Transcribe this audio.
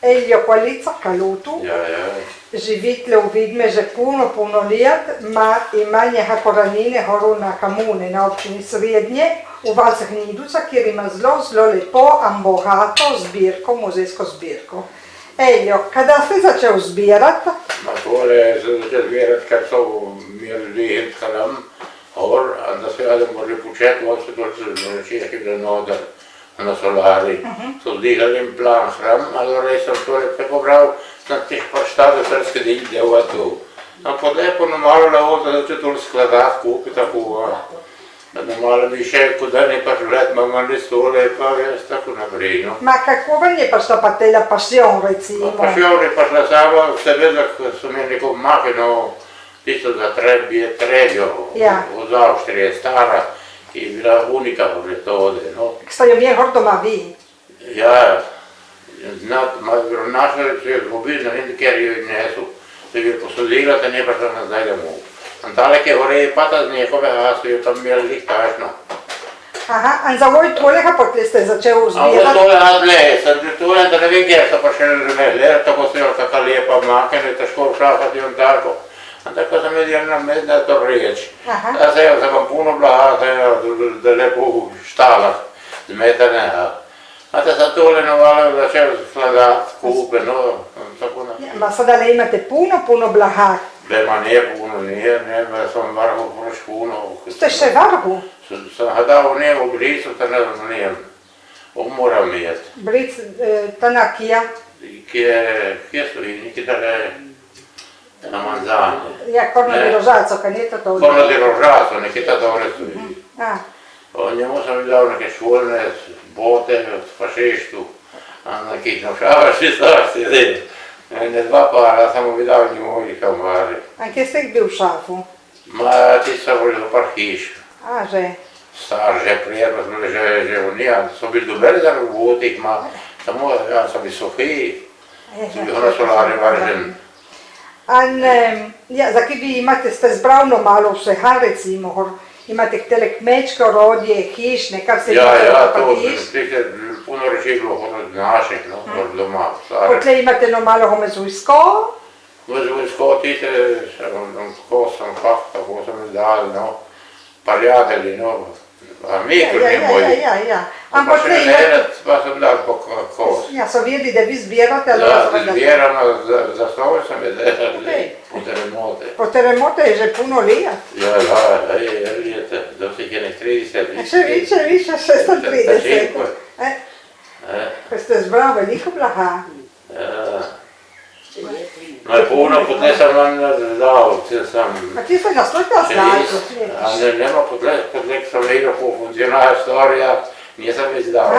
Elio Qualizza Kalutu. Ja. Živitele v Vidme že puno let, ima njeha korenine na Kamune, na občini Srednje, v Valcah Niduca, kjer ima zelo lepo, bogato zbirko, muzejsko zbirko. Elio, kada ste začel zbirati? Tole sem začel zbirati, ker so imeli ljudi tam, da se jadem mogli početi, on se točno začeti noter na solari. So zdigali in plan hram, ali sem torej tako bral, na teh paštade srske delova tu. Potem malo levo, da začel to skladati, kupiti tako, da malo mi še, da ne pač let, imamo stole, pa veš, tako naprej. Ma kako vam je prišla pa tela pasijon, recimo? Pasijon je prišla sama, seveda, ko so imeli neko makino, tisto za Trebjo, od Avstrije, stara, ki je bila unika po metode. Ste jo imeli doma vi? Ja, našli so jo zgubili, ne vem, ker jo nesu. Se bi posodila, da ne prišla nazaj domov. Daleke gore pa ta z njegovega so jo tam imeli lih tašno. Aha, in za voj tolega potem ste začel zbirati? A to je nadle, sem tole, da ne vem, kjer so prišli gledati, tako so jo taka lepa makine, težko všakati in tako. Tako sem videl na medne to reč. Da se jo sem puno blaga, da lepo v štalah zmetane. A da sem tole novalo začel skladati, kupe, tako naprej. Ma sada le imate puno blaga. Ma ne puno, ne, sem vargo proč puno. Ste še vargo? Sem hadal ne v Bricu, da ne moram imeti. Bric, tana kija? Kje stoji, neki tale na Manzani. Ja, Corno di Rosaco, kad nije to to? Corno di Rosaco, neki ta dole stoji. Njemu sam dal neke švolne bote od fašeštu, nekih nošavaši starci, ne dva para, sam mu dal njemu i kamari. A kje ste bil v šafu? Ma ti so bili do par hiš. A, že? Star, že prijedno smo bili že v njih, so bili dobri za robotih, samo ja sam iz Sofiji, sem bil na solari varžen. Zakaj vi imate, ste zbravno malo vseha, recimo, imate tele kmečke orodje, hišne, kar se Ja, to je puno reči bilo od naših, doma. Potlej imate malo mezujsko? Mezujsko, tiste, ko sem tako sem mi dali, prijatelji, a mi tudi moji. Pa še ne, pa sem dal po kos. Ja, so videli, da vi zbirate? Da, zbiramo, za snove sem je delali, po teremote. Po teremote je že puno let? Ja, vidite, do vseh je nek 30. Še više, 630. Pa ste zbrali veliko blaga? Ja. No je puno, potem sem vam dal, A ti ste naslutila znati? A nema potlek sem vedel po funkcionalna storija, nisem izdal.